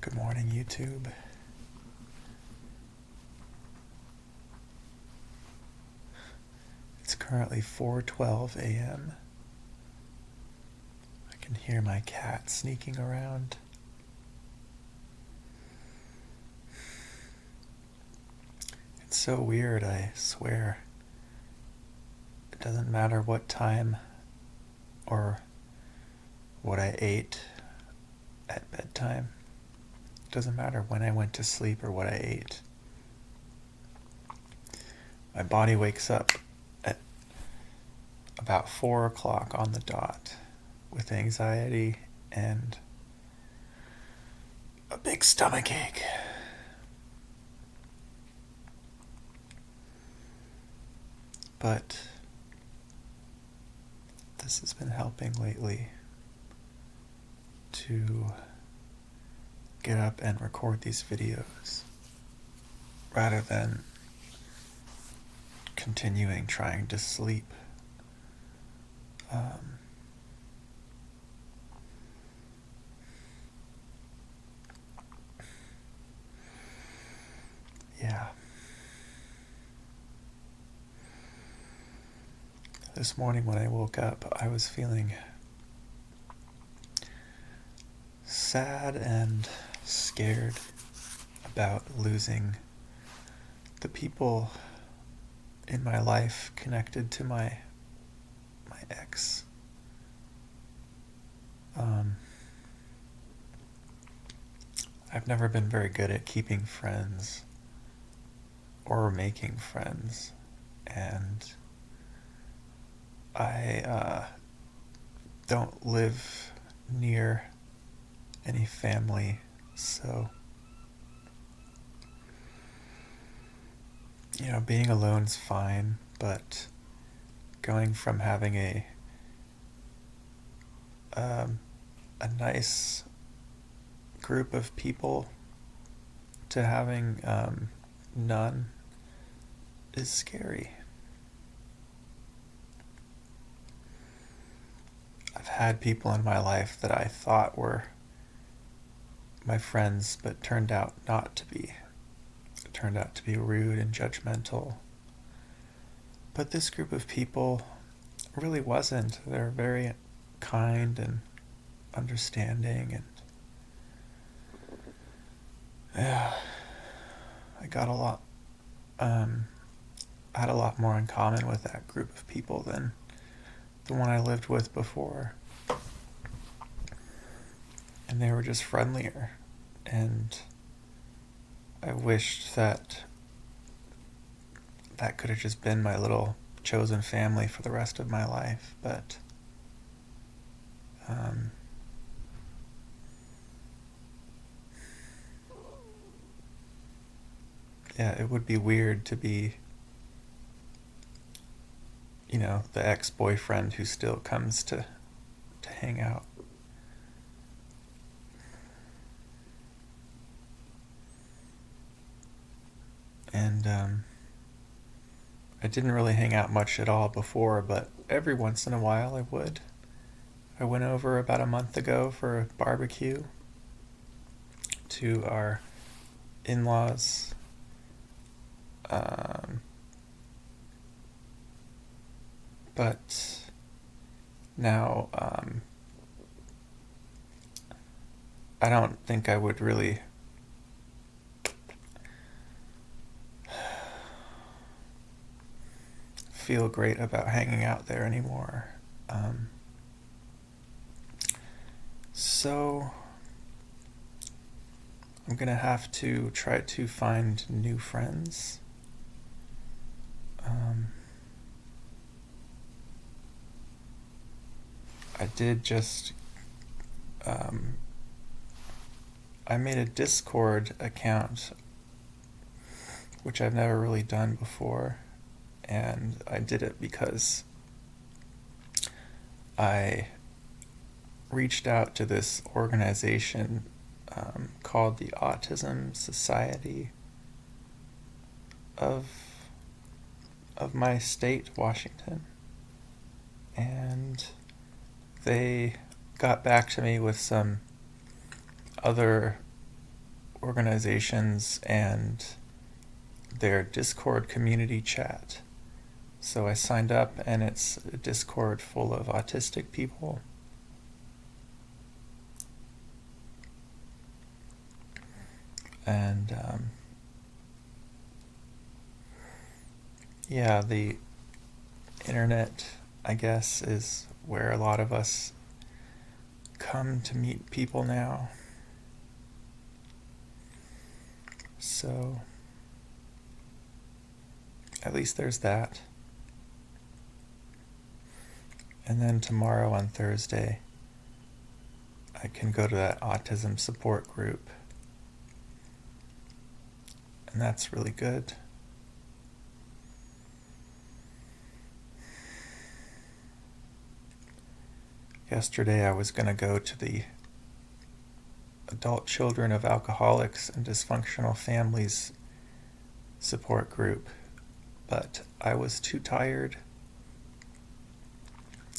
Good morning, YouTube. It's currently 4:12 a.m. I can hear my cat sneaking around. It's so weird, I swear. It doesn't matter what time or what I ate at bedtime. It doesn't matter when I went to sleep or what I ate. My body wakes up at about 4 o'clock on the dot with anxiety and a big stomach ache. But this has been helping lately to get up and record these videos rather than continuing trying to sleep. Yeah. This morning when I woke up, I was feeling sad and scared about losing the people in my life connected to my ex. I've never been very good at keeping friends or making friends, and I don't live near any family, so being alone's fine, but going from having a nice group of people to having none is scary. I've had people in my life that I thought were my friends, but turned out not to be. It turned out to be rude and judgmental. But this group of people really wasn't. They're very kind and understanding, and I got a lot I had a lot more in common with that group of people than the one I lived with before. And they were just friendlier, and I wished that could have just been my little chosen family for the rest of my life, but yeah, it would be weird to be the ex-boyfriend who still comes to hang out. And I didn't really hang out much at all before, but every once in a while I would. I went over about a month ago for a barbecue to our in-laws. But now I don't think I would really feel great about hanging out there anymore. So I'm gonna have to try to find new friends. I did just I made a Discord account, which I've never really done before, and I did it because I reached out to this organization called the Autism Society of my state, Washington, and they got back to me with some other organizations and their Discord community chat. So I signed up, and it's a Discord full of autistic people. And yeah, the internet, I guess, is where a lot of us come to meet people now. So at least there's that. And then tomorrow on Thursday, I can go to that autism support group. And that's really good. Yesterday I was going to go to the Adult Children of Alcoholics and Dysfunctional Families support group, but I was too tired,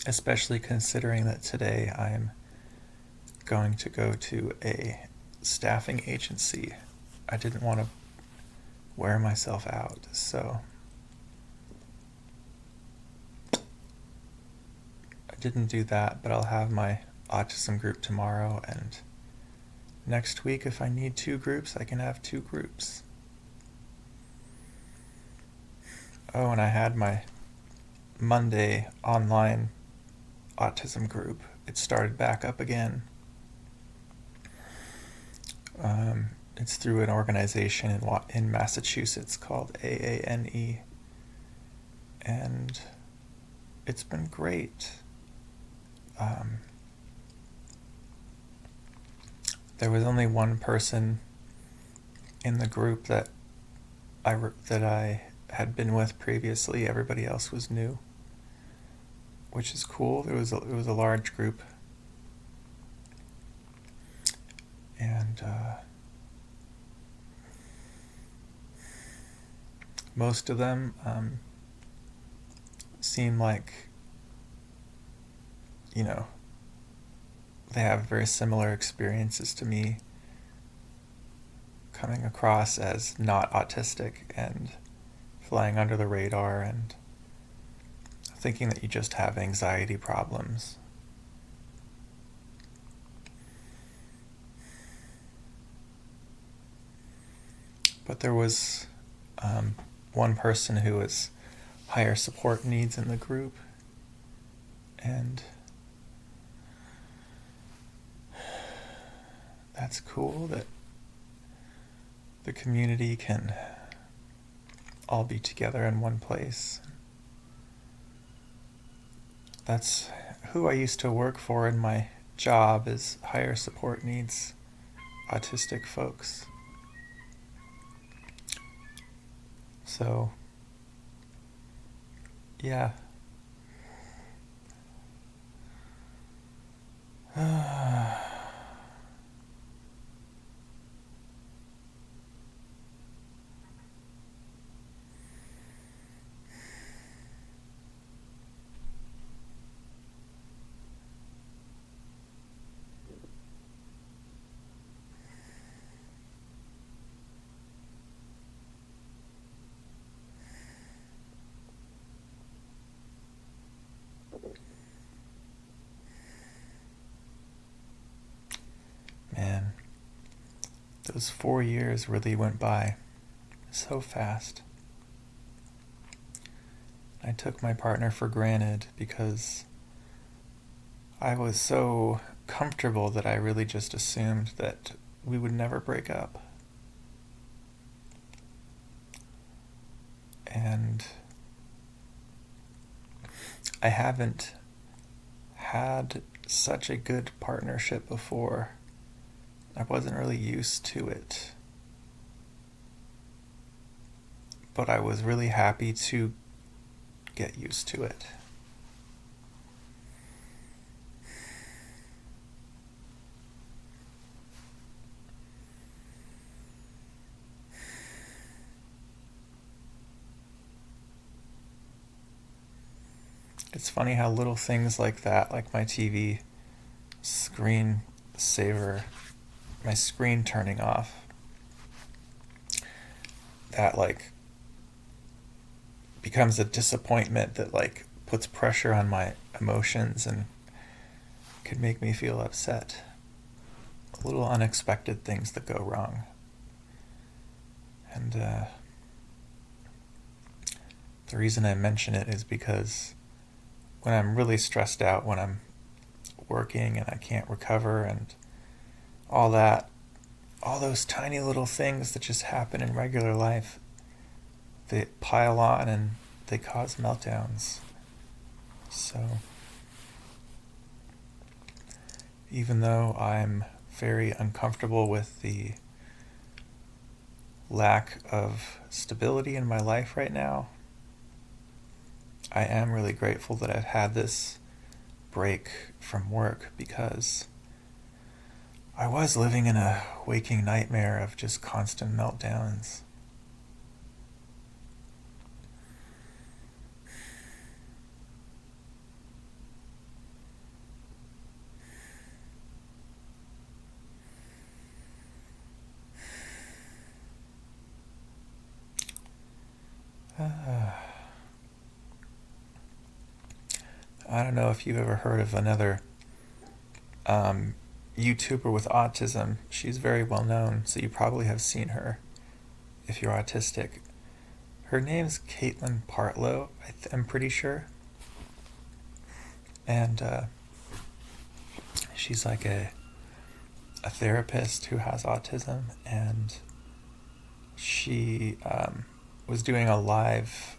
especially considering that today I'm going to go to a staffing agency. I didn't want to wear myself out, so I didn't do that, but I'll have my autism group tomorrow, and next week, if I need 2 groups, I can have 2 groups. Oh, and I had my Monday online autism group. It started back up again. It's through an organization in Massachusetts called AANE, and it's been great. There was only one person in the group that I had been with previously. Everybody else was new, which is cool. It was a large group, and most of them seem like, they have very similar experiences to me, coming across as not autistic and flying under the radar and thinking that you just have anxiety problems. But there was one person who was higher support needs in the group, and that's cool that the community can all be together in one place. That's who I used to work for in my job, is higher support needs autistic folks. So, yeah. Man, those 4 years really went by so fast. I took my partner for granted because I was so comfortable that I really just assumed that we would never break up. And I haven't had such a good partnership before. I wasn't really used to it. But I was really happy to get used to it. It's funny how little things like that, like my screen turning off, that like becomes a disappointment that like puts pressure on my emotions and could make me feel upset. Little unexpected things that go wrong. And the reason I mention it is because when I'm really stressed out, when I'm working and I can't recover and all that, all those tiny little things that just happen in regular life, they pile on and they cause meltdowns. So even though I'm very uncomfortable with the lack of stability in my life right now, I am really grateful that I've had this break from work, because I was living in a waking nightmare of just constant meltdowns. I don't know if you've ever heard of another YouTuber with autism. She's very well known, so you probably have seen her if you're autistic. Her name's Caitlin Partlow, I'm pretty sure. And she's like a therapist who has autism, and she was doing a live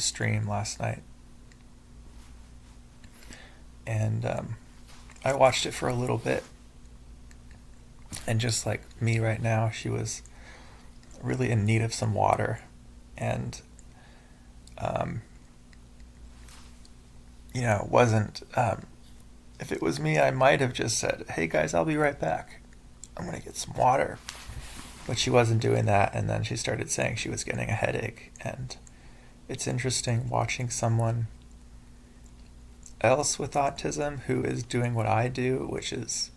stream last night, and I watched it for a little bit, and just like me right now, she was really in need of some water, and it wasn't. If it was me, I might have just said, "Hey guys, I'll be right back. I'm gonna get some water." But she wasn't doing that, and then she started saying she was getting a headache, and it's interesting watching someone else with autism who is doing what I do, which is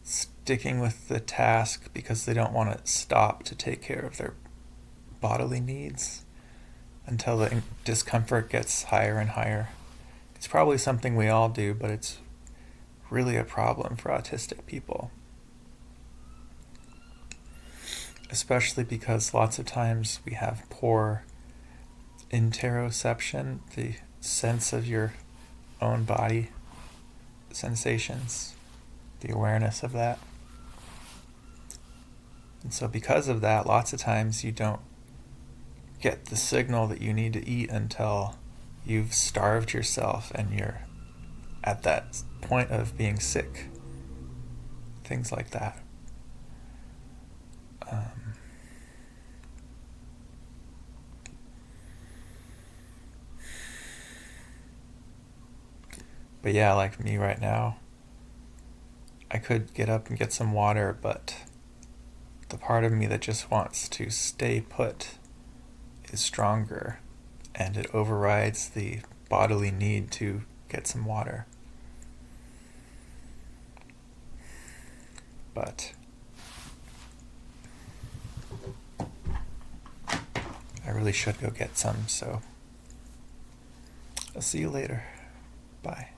sticking with the task because they don't want to stop to take care of their bodily needs until the discomfort gets higher and higher. It's probably something we all do, but it's really a problem for autistic people. Especially because lots of times we have poor interoception, the sense of your own body sensations, the awareness of that. And so because of that, lots of times you don't get the signal that you need to eat until you've starved yourself and you're at that point of being sick. Things like that. But yeah, like me right now, I could get up and get some water, but the part of me that just wants to stay put is stronger, and it overrides the bodily need to get some water. But I really should go get some, so I'll see you later. Bye.